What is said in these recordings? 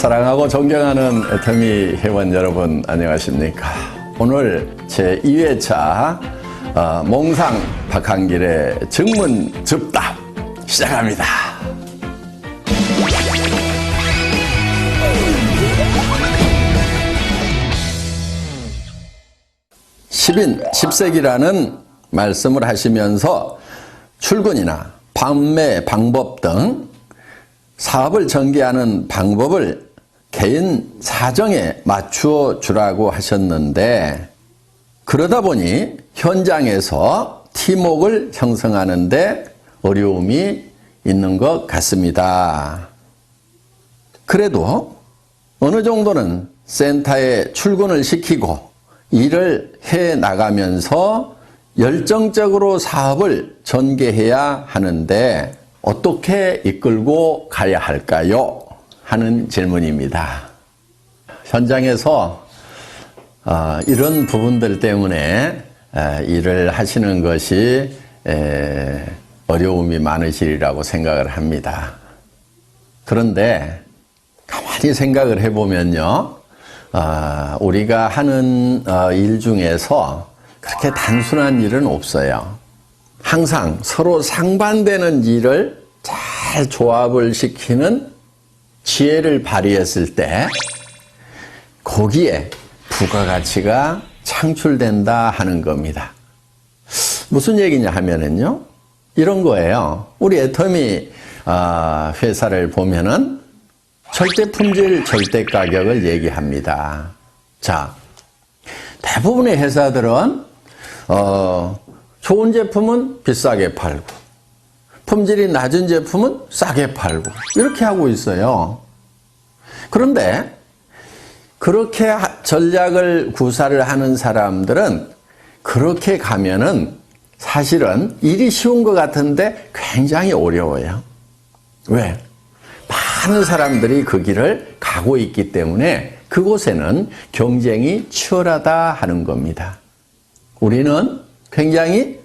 사랑하고 존경하는 애터미 회원 여러분 안녕하십니까. 오늘 제2회차 몽상 박한길의 증문즉답 시작합니다. 10인 10색이라는 말씀을 하시면서 출근이나 판매 방법 등 사업을 전개하는 방법을 개인 사정에 맞추어 주라고 하셨는데, 그러다 보니 현장에서 팀워크를 형성하는데 어려움이 있는 것 같습니다. 그래도 어느 정도는 센터에 출근을 시키고 일을 해 나가면서 열정적으로 사업을 전개해야 하는데 어떻게 이끌고 가야 할까요? 하는 질문입니다. 현장에서 이런 부분들 때문에 일을 하시는 것이 어려움이 많으시리라고 생각을 합니다. 그런데 가만히 생각을 해보면요, 우리가 하는 일 중에서 그렇게 단순한 일은 없어요. 항상 서로 상반되는 일을 잘 조합을 시키는 지혜를 발휘했을 때 거기에 부가가치가 창출된다 하는 겁니다. 무슨 얘기냐 하면은요, 이런 거예요. 우리 애터미 회사를 보면은 절대 품질, 절대 가격을 얘기합니다. 자, 대부분의 회사들은 좋은 제품은 비싸게 팔고 품질이 낮은 제품은 싸게 팔고 이렇게 하고 있어요. 그런데 그렇게 전략을 구사를 하는 사람들은 그렇게 가면은 사실은 일이 쉬운 것 같은데 굉장히 어려워요. 왜? 많은 사람들이 그 길을 가고 있기 때문에 그곳에는 경쟁이 치열하다 하는 겁니다. 우리는 굉장히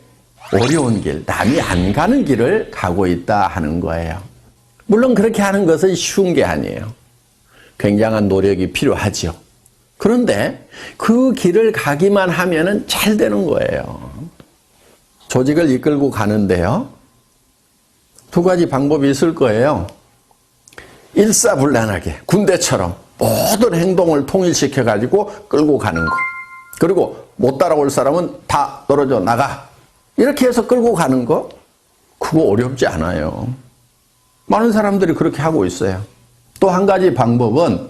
어려운 길, 남이 안 가는 길을 가고 있다 하는 거예요. 물론 그렇게 하는 것은 쉬운 게 아니에요. 굉장한 노력이 필요하죠. 그런데 그 길을 가기만 하면은 잘 되는 거예요. 조직을 이끌고 가는데요, 두 가지 방법이 있을 거예요. 일사불란하게 군대처럼 모든 행동을 통일시켜가지고 끌고 가는 거. 그리고 못 따라올 사람은 다 떨어져 나가. 이렇게 해서 끌고 가는 거, 그거 어렵지 않아요. 많은 사람들이 그렇게 하고 있어요. 또 한 가지 방법은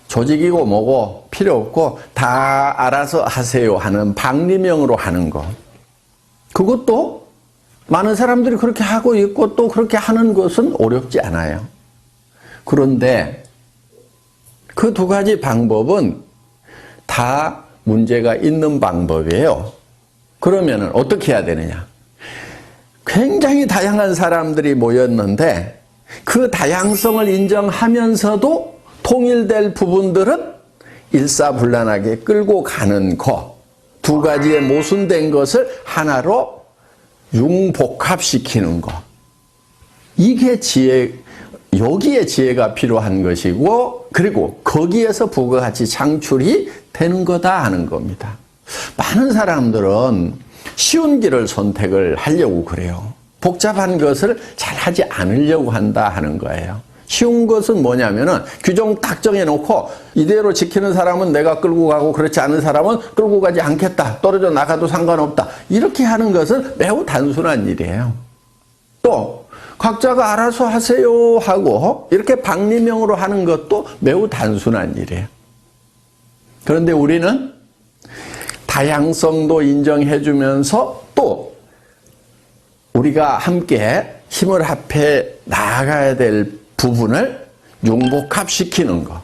조직이고 뭐고 필요 없고 다 알아서 하세요 하는 방리명으로 하는 거. 그것도 많은 사람들이 그렇게 하고 있고 또 그렇게 하는 것은 어렵지 않아요. 그런데 그 두 가지 방법은 다 문제가 있는 방법이에요. 그러면 어떻게 해야 되느냐? 굉장히 다양한 사람들이 모였는데 그 다양성을 인정하면서도 통일될 부분들은 일사불란하게 끌고 가는 거, 두 가지의 모순된 것을 하나로 융복합시키는 거. 이게 여기에 지혜가 필요한 것이고, 그리고 거기에서 부가가치 창출이 되는 거다 하는 겁니다. 많은 사람들은 쉬운 길을 선택을 하려고 그래요. 복잡한 것을 잘 하지 않으려고 한다 하는 거예요. 쉬운 것은 뭐냐면은 규정 딱 정해놓고 이대로 지키는 사람은 내가 끌고 가고 그렇지 않은 사람은 끌고 가지 않겠다. 떨어져 나가도 상관없다. 이렇게 하는 것은 매우 단순한 일이에요. 또 각자가 알아서 하세요 하고 이렇게 방리명으로 하는 것도 매우 단순한 일이에요. 그런데 우리는 다양성도 인정해주면서 또 우리가 함께 힘을 합해 나아가야 될 부분을 융복합시키는 거.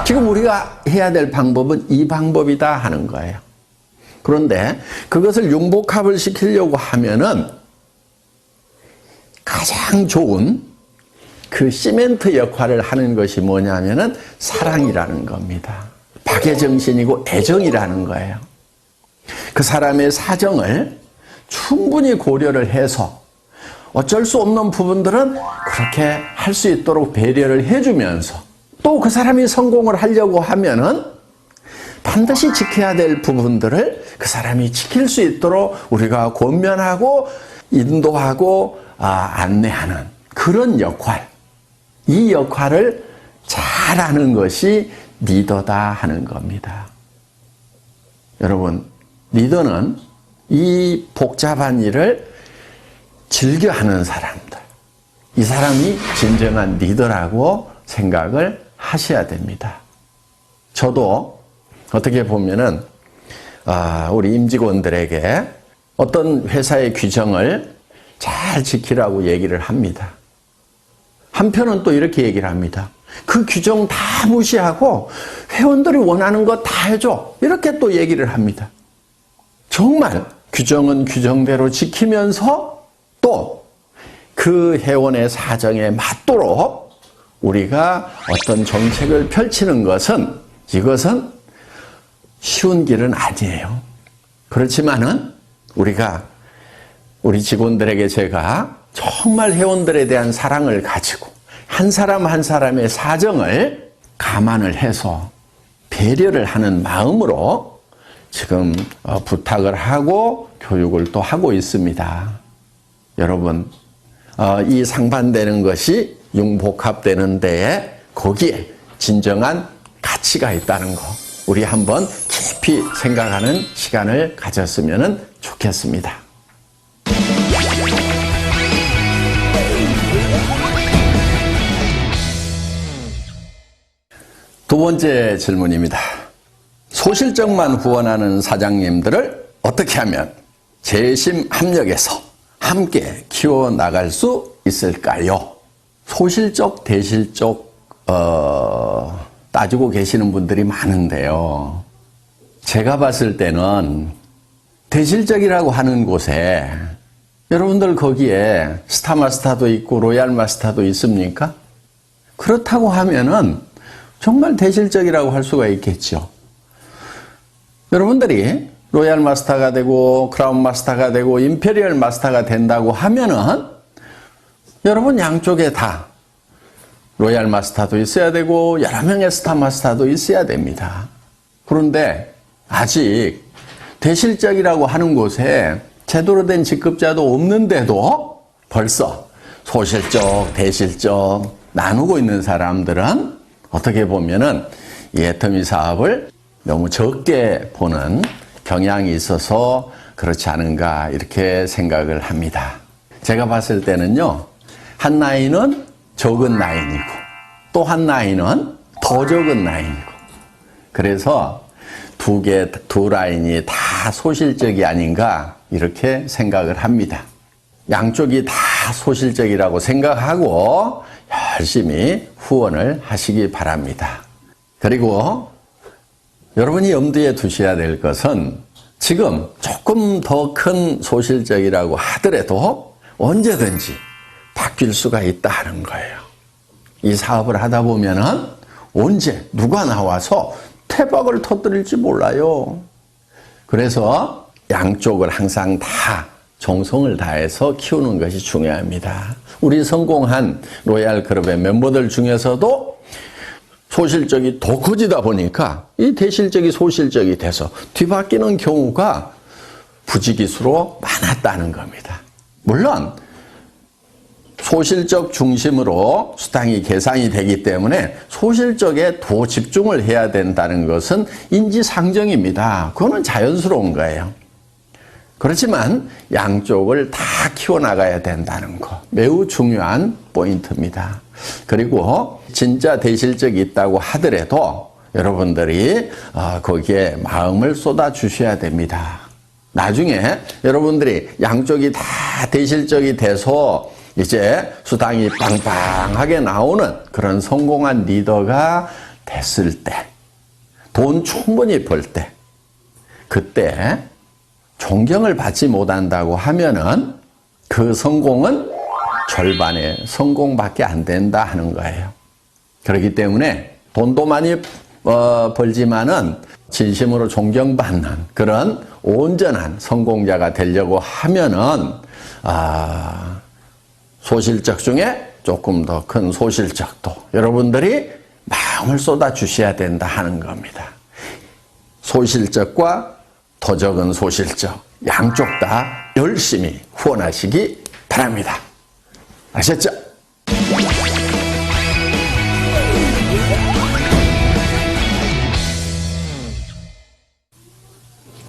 지금 우리가 해야 될 방법은 이 방법이다 하는 거예요. 그런데 그것을 융복합을 시키려고 하면은 가장 좋은 그 시멘트 역할을 하는 것이 뭐냐면은 사랑이라는 겁니다. 박애정신이고 애정이라는 거예요. 그 사람의 사정을 충분히 고려를 해서 어쩔 수 없는 부분들은 그렇게 할 수 있도록 배려를 해주면서 또 그 사람이 성공을 하려고 하면은 반드시 지켜야 될 부분들을 그 사람이 지킬 수 있도록 우리가 권면하고 인도하고 안내하는 그런 역할, 이 역할을 잘하는 것이 리더다 하는 겁니다. 여러분, 리더는 이 복잡한 일을 즐겨하는 사람들, 이 사람이 진정한 리더라고 생각을 하셔야 됩니다. 저도 어떻게 보면은 우리 임직원들에게 어떤 회사의 규정을 잘 지키라고 얘기를 합니다. 한편은 또 이렇게 얘기를 합니다. 그 규정 다 무시하고 회원들이 원하는 거 다 해줘. 이렇게 또 얘기를 합니다. 정말 규정은 규정대로 지키면서 또 그 회원의 사정에 맞도록 우리가 어떤 정책을 펼치는 것은 이것은 쉬운 길은 아니에요. 그렇지만은 우리 직원들에게 제가 정말 회원들에 대한 사랑을 가지고 한 사람 한 사람의 사정을 감안을 해서 배려를 하는 마음으로 지금 부탁을 하고 교육을 또 하고 있습니다. 여러분, 이 상반되는 것이 융복합되는 데에 거기에 진정한 가치가 있다는 거 우리 한번 깊이 생각하는 시간을 가졌으면 좋겠습니다. 두 번째 질문입니다. 소실적만 후원하는 사장님들을 어떻게 하면 재심 합력해서 함께 키워나갈 수 있을까요? 소실적, 대실적 따지고 계시는 분들이 많은데요. 제가 봤을 때는 대실적이라고 하는 곳에 여러분들 거기에 스타마스터도 있고 로얄마스터도 있습니까? 그렇다고 하면은 정말 대실적이라고 할 수가 있겠죠. 여러분들이 로얄 마스터가 되고 크라운 마스터가 되고 임페리얼 마스터가 된다고 하면은 여러분 양쪽에 다 로얄 마스터도 있어야 되고 여러 명의 스타 마스터도 있어야 됩니다. 그런데 아직 대실적이라고 하는 곳에 제대로 된 직급자도 없는데도 벌써 소실적, 대실적 나누고 있는 사람들은 어떻게 보면은 이 애터미 사업을 너무 적게 보는 경향이 있어서 그렇지 않은가 이렇게 생각을 합니다. 제가 봤을 때는요, 한 라인은 적은 라인이고 또 한 라인은 더 적은 라인이고 그래서 두 라인이 다 소실적이 아닌가 이렇게 생각을 합니다. 양쪽이 다 소실적이라고 생각하고 열심히 후원을 하시기 바랍니다. 그리고 여러분이 염두에 두셔야 될 것은 지금 조금 더 큰 소실적이라고 하더라도 언제든지 바뀔 수가 있다는 거예요. 이 사업을 하다 보면은 언제 누가 나와서 태박을 터뜨릴지 몰라요. 그래서 양쪽을 항상 다 정성을 다해서 키우는 것이 중요합니다. 우리 성공한 로얄 그룹의 멤버들 중에서도 소실적이 더 커지다 보니까 이 대실적이 소실적이 돼서 뒤바뀌는 경우가 부지기수로 많았다는 겁니다. 물론 소실적 중심으로 수당이 계산이 되기 때문에 소실적에 더 집중을 해야 된다는 것은 인지상정입니다. 그거는 자연스러운 거예요. 그렇지만 양쪽을 다 키워나가야 된다는 거 매우 중요한 포인트입니다. 그리고 진짜 대실적이 있다고 하더라도 여러분들이 거기에 마음을 쏟아 주셔야 됩니다. 나중에 여러분들이 양쪽이 다 대실적이 돼서 이제 수당이 빵빵하게 나오는 그런 성공한 리더가 됐을 때, 돈 충분히 벌 때, 그때 존경을 받지 못한다고 하면은 그 성공은 절반의 성공밖에 안 된다 하는 거예요. 그렇기 때문에 돈도 많이 벌지만은 진심으로 존경받는 그런 온전한 성공자가 되려고 하면은 소실적 중에 조금 더 큰 소실적도 여러분들이 마음을 쏟아 주셔야 된다 하는 겁니다. 소실적과 더 적은 소실적 양쪽 다 열심히 후원하시기 바랍니다. 아셨죠?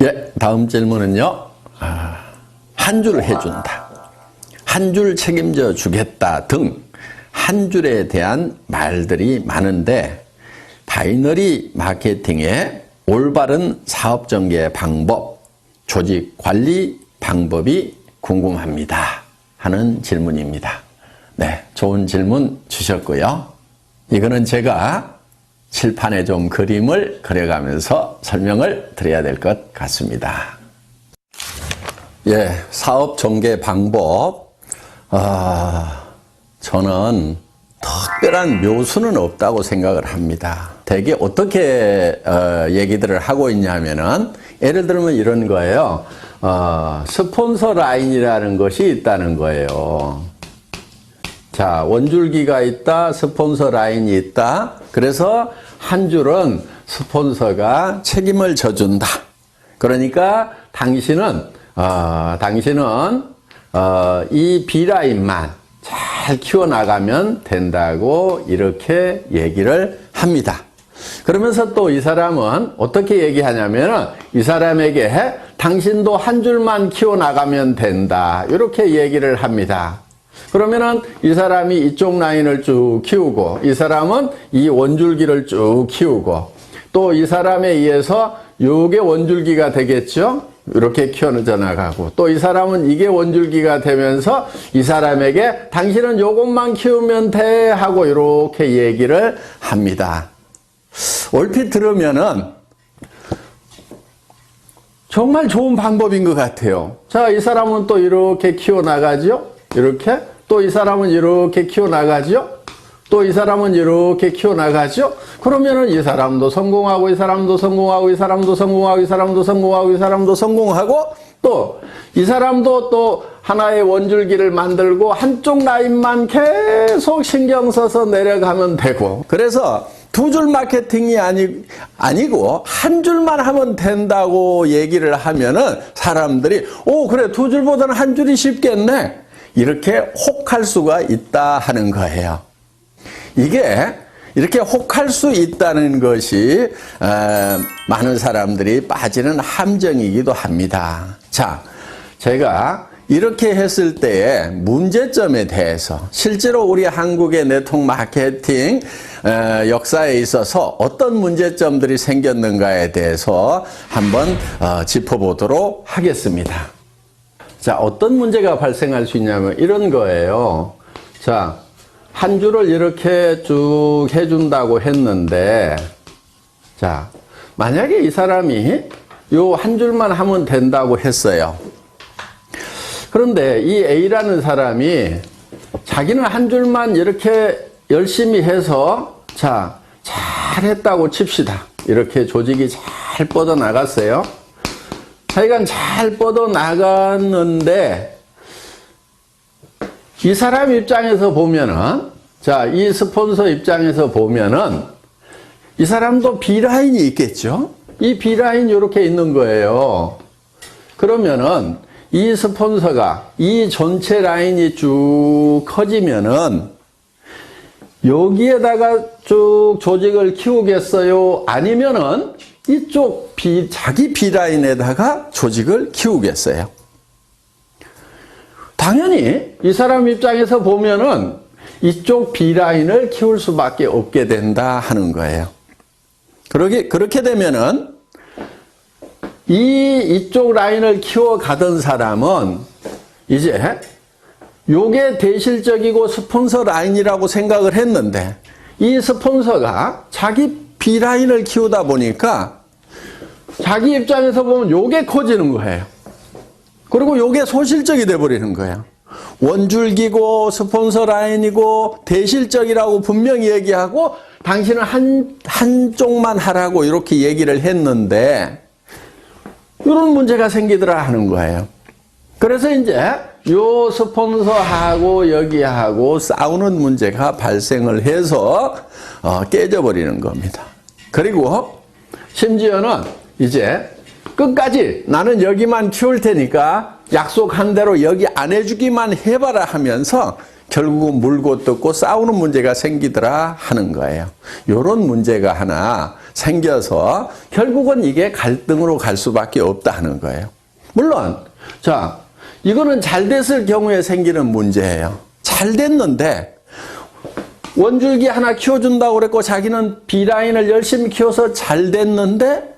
예, 다음 질문은요. 한 줄 해준다. 한 줄 책임져 주겠다 등 한 줄에 대한 말들이 많은데 바이너리 마케팅의 올바른 사업 전개 방법, 조직 관리 방법이 궁금합니다 하는 질문입니다. 네, 좋은 질문 주셨고요. 이거는 제가 칠판에 좀 그림을 그려가면서 설명을 드려야 될 것 같습니다. 예, 사업 전개 방법. 저는 특별한 묘수는 없다고 생각을 합니다. 대개 어떻게 얘기들을 하고 있냐면은 예를 들면 이런 거예요. 스폰서 라인이라는 것이 있다는 거예요. 자, 원줄기가 있다, 스폰서 라인이 있다. 그래서 한 줄은 스폰서가 책임을 져준다. 그러니까 당신은 이 B라인만 잘 키워나가면 된다고 이렇게 얘기를 합니다. 그러면서 또 이 사람은 어떻게 얘기하냐면 이 사람에게 당신도 한 줄만 키워나가면 된다. 이렇게 얘기를 합니다. 그러면은 이 사람이 이쪽 라인을 쭉 키우고 이 사람은 이 원줄기를 쭉 키우고 또 이 사람에 의해서 요게 원줄기가 되겠죠? 이렇게 키워져 나가고 또 이 사람은 이게 원줄기가 되면서 이 사람에게 당신은 요것만 키우면 돼 하고 이렇게 얘기를 합니다. 얼핏 들으면은 정말 좋은 방법인 것 같아요. 자, 이 사람은 또 이렇게 키워나가죠? 이렇게. 또 이 사람은 이렇게 키워나가죠? 또 이 사람은 이렇게 키워나가죠? 그러면은 이 사람도 성공하고, 이 사람도 성공하고, 이 사람도 성공하고, 이 사람도 성공하고, 이 사람도 성공하고, 또 이 사람도 또 하나의 원줄기를 만들고 한쪽 라인만 계속 신경 써서 내려가면 되고. 그래서 두 줄 마케팅이 아니고 한 줄만 하면 된다고 얘기를 하면은 사람들이 그래, 두 줄보다는 한 줄이 쉽겠네. 이렇게 혹할 수가 있다 하는 거예요. 이게 이렇게 혹할 수 있다는 것이 많은 사람들이 빠지는 함정이기도 합니다. 자, 제가 이렇게 했을 때의 문제점에 대해서 실제로 우리 한국의 네트워크 마케팅 역사에 있어서 어떤 문제점들이 생겼는가에 대해서 한번 짚어보도록 하겠습니다. 자, 어떤 문제가 발생할 수 있냐면 이런 거예요. 자, 한 줄을 이렇게 쭉 해준다고 했는데, 자, 만약에 이 사람이 요 한 줄만 하면 된다고 했어요. 그런데 이 A라는 사람이 자기는 한 줄만 이렇게 열심히 해서, 자, 잘했다고 칩시다. 이렇게 조직이 잘 뻗어나갔어요. 하여간 잘 뻗어나갔는데, 이 사람 입장에서 보면은, 자, 이 스폰서 입장에서 보면은, 이 사람도 B라인이 있겠죠? 이 B라인이 이렇게 있는 거예요. 그러면은, 이 스폰서가 이 전체 라인이 쭉 커지면은, 여기에다가 쭉 조직을 키우겠어요? 아니면은, 이쪽 자기 B라인에다가 조직을 키우겠어요? 당연히 이 사람 입장에서 보면은 이쪽 B라인을 키울 수밖에 없게 된다 하는 거예요. 그렇게 되면은 이쪽 라인을 키워가던 사람은 이제 요게 대실적이고 스폰서 라인이라고 생각을 했는데 이 스폰서가 자기 B라인을 키우다 보니까 자기 입장에서 보면 요게 커지는 거예요. 그리고 요게 소실적이 돼버리는 거예요. 원줄기고 스폰서 라인이고 대실적이라고 분명히 얘기하고 당신은 한쪽만 하라고 이렇게 얘기를 했는데 이런 문제가 생기더라 하는 거예요. 그래서 이제 요 스폰서하고 여기하고 싸우는 문제가 발생을 해서 깨져버리는 겁니다. 그리고 심지어는 이제 끝까지 나는 여기만 키울 테니까 약속한 대로 여기 안 해주기만 해봐라 하면서 결국은 물고 뜯고 싸우는 문제가 생기더라 하는 거예요. 이런 문제가 하나 생겨서 결국은 이게 갈등으로 갈 수밖에 없다 하는 거예요. 물론 자, 이거는 잘 됐을 경우에 생기는 문제예요. 잘 됐는데 원줄기 하나 키워준다고 그랬고 자기는 B라인을 열심히 키워서 잘 됐는데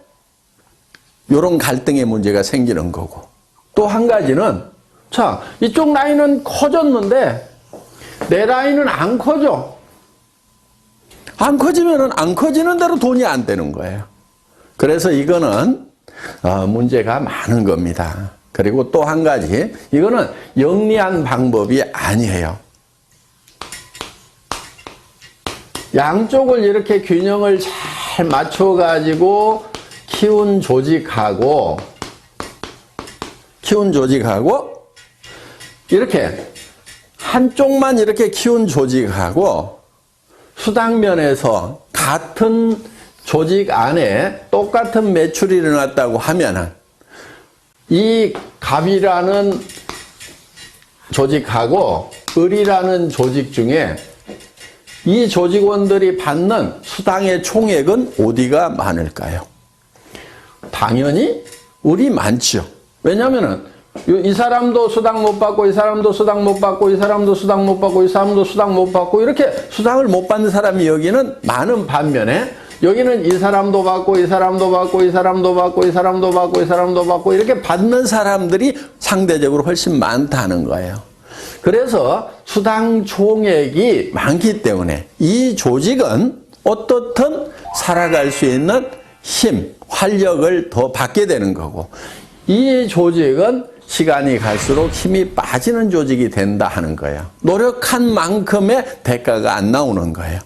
이런 갈등의 문제가 생기는 거고, 또 한 가지는 자, 이쪽 라인은 커졌는데 내 라인은 안 커져. 안 커지면은 안 커지는 대로 돈이 안 되는 거예요. 그래서 이거는 문제가 많은 겁니다. 그리고 또 한 가지, 이거는 영리한 방법이 아니에요. 양쪽을 이렇게 균형을 잘 맞춰가지고 키운 조직하고 이렇게 한쪽만 이렇게 키운 조직하고 수당면에서 같은 조직 안에 똑같은 매출이 일어났다고 하면은 이 갑이라는 조직하고 을이라는 조직 중에 이 조직원들이 받는 수당의 총액은 어디가 많을까요? 당연히 을이 많죠. 왜냐면은 이 사람도 수당 못 받고 이 사람도 수당 못 받고 이 사람도 수당 못 받고 이 사람도 수당 못 받고 이렇게 수당을 못 받는 사람이 여기는 많은 반면에 여기는 이 사람도 받고 이 사람도 받고 이 사람도 받고 이 사람도 받고 이 사람도 받고 이렇게 받는 사람들이 상대적으로 훨씬 많다는 거예요. 그래서 수당 총액이 많기 때문에 이 조직은 어떻든 살아갈 수 있는 힘, 활력을 더 받게 되는 거고, 이 조직은 시간이 갈수록 힘이 빠지는 조직이 된다 하는 거예요. 노력한 만큼의 대가가 안 나오는 거예요.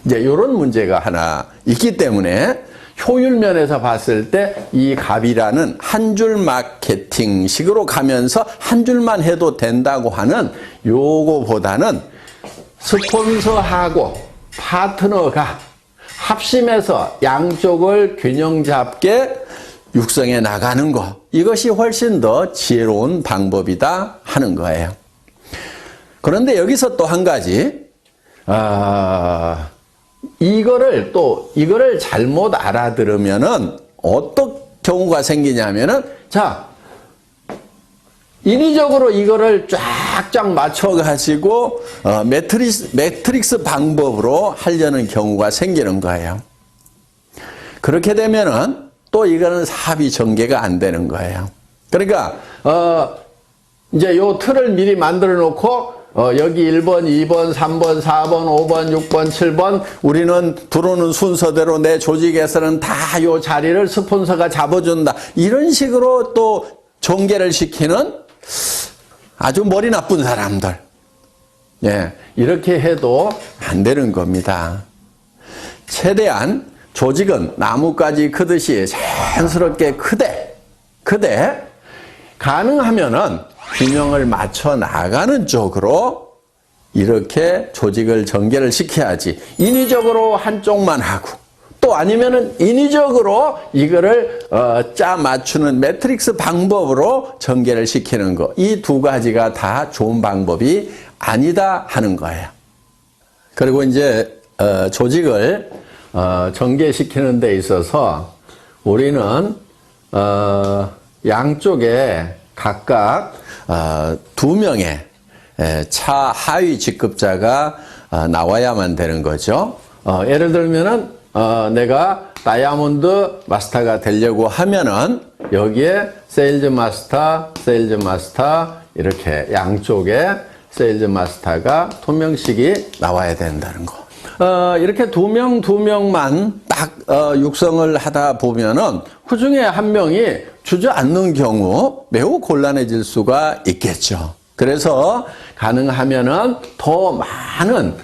이제 이런 문제가 하나 있기 때문에 효율 면에서 봤을 때 이 갑이라는 한 줄 마케팅식으로 가면서 한 줄만 해도 된다고 하는 요거보다는 스폰서하고 파트너가 합심해서 양쪽을 균형 잡게 육성해 나가는 것, 이것이 훨씬 더 지혜로운 방법이다 하는 거예요. 그런데 여기서 또 한 가지, 이거를 잘못 알아들으면은 어떤 경우가 생기냐면은, 자, 인위적으로 이거를 쫙쫙 맞춰가지고 매트릭스 방법으로 하려는 경우가 생기는 거예요. 그렇게 되면은 또 이거는 사업이 전개가 안 되는 거예요. 그러니까 이제 요 틀을 미리 만들어 놓고 여기 1번, 2번, 3번, 4번, 5번, 6번, 7번 우리는 들어오는 순서대로 내 조직에서는 다 요 자리를 스폰서가 잡아준다. 이런 식으로 또 전개를 시키는 아주 머리 나쁜 사람들. 예, 이렇게 해도 안 되는 겁니다. 최대한 조직은 나뭇가지 크듯이 자연스럽게 크되 가능하면은 균형을 맞춰 나가는 쪽으로 이렇게 조직을 전개를 시켜야지, 인위적으로 한쪽만 하고 또 아니면은 인위적으로 이거를 짜 맞추는 매트릭스 방법으로 전개를 시키는 거, 이 두 가지가 다 좋은 방법이 아니다 하는 거예요. 그리고 이제 조직을 전개시키는 데 있어서 우리는 양쪽에 각각 2명의 차하위 직급자가 나와야만 되는 거죠. 예를 들면은 내가 다이아몬드 마스터가 되려고 하면은 여기에 세일즈 마스터 이렇게 양쪽에 세일즈 마스터가 2명씩이 나와야 된다는 거. 이렇게 2명만 딱 육성을 하다 보면은 그 중에 한 명이 주저앉는 경우 매우 곤란해질 수가 있겠죠. 그래서 가능하면은 더 많은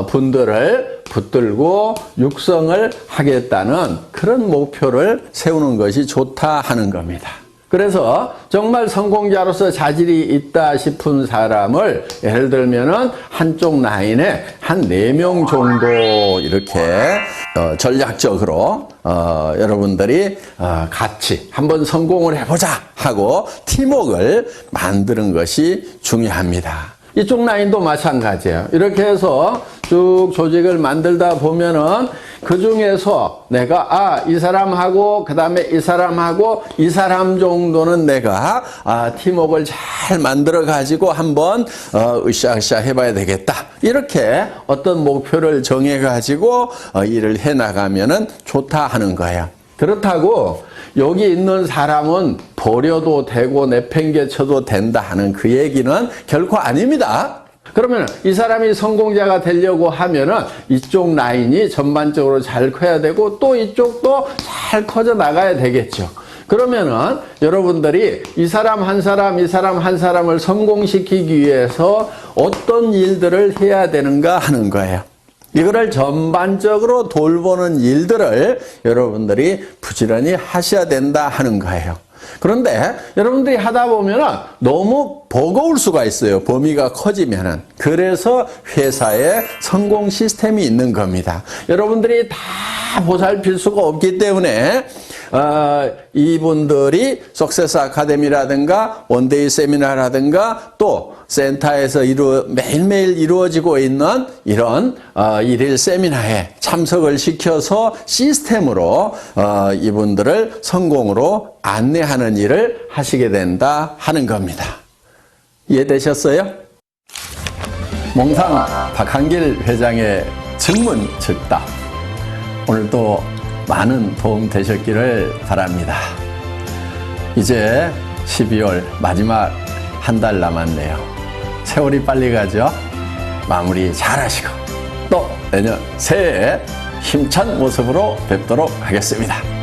분들을 붙들고 육성을 하겠다는 그런 목표를 세우는 것이 좋다 하는 겁니다. 그래서 정말 성공자로서 자질이 있다 싶은 사람을 예를 들면은 한쪽 라인에 한 4명 정도 이렇게 전략적으로 여러분들이 같이 한번 성공을 해보자 하고 팀워크를 만드는 것이 중요합니다. 이쪽 라인도 마찬가지예요. 이렇게 해서 쭉 조직을 만들다 보면은 그 중에서 내가 이 사람하고 그 다음에 이 사람하고 이 사람 정도는 내가 팀워크를 잘 만들어 가지고 한번 으쌰으쌰 해봐야 되겠다. 이렇게 어떤 목표를 정해 가지고 일을 해 나가면은 좋다 하는 거예요. 그렇다고 여기 있는 사람은 버려도 되고 내팽개쳐도 된다 하는 그 얘기는 결코 아닙니다. 그러면 이 사람이 성공자가 되려고 하면은 이쪽 라인이 전반적으로 잘 커야 되고 또 이쪽도 잘 커져 나가야 되겠죠. 그러면은 여러분들이 이 사람 한 사람, 이 사람 한 사람을 성공시키기 위해서 어떤 일들을 해야 되는가 하는 거예요. 이거를 전반적으로 돌보는 일들을 여러분들이 부지런히 하셔야 된다 하는 거예요. 그런데 여러분들이 하다 보면 너무 버거울 수가 있어요. 범위가 커지면은. 그래서 회사에 성공 시스템이 있는 겁니다. 여러분들이 다 보살필 수가 없기 때문에 이분들이 석세스 아카데미라든가 원데이 세미나라든가 또 센터에서 매일매일 이루어지고 있는 이런 일일 세미나에 참석을 시켜서 시스템으로 이분들을 성공으로 안내하는 일을 하시게 된다 하는 겁니다. 이해되셨어요? 몽상 박한길 회장의 증문 즉답. 오늘도 많은 도움 되셨기를 바랍니다. 이제 12월 마지막 한 달 남았네요. 세월이 빨리 가죠? 마무리 잘 하시고 또 내년 새해에 힘찬 모습으로 뵙도록 하겠습니다.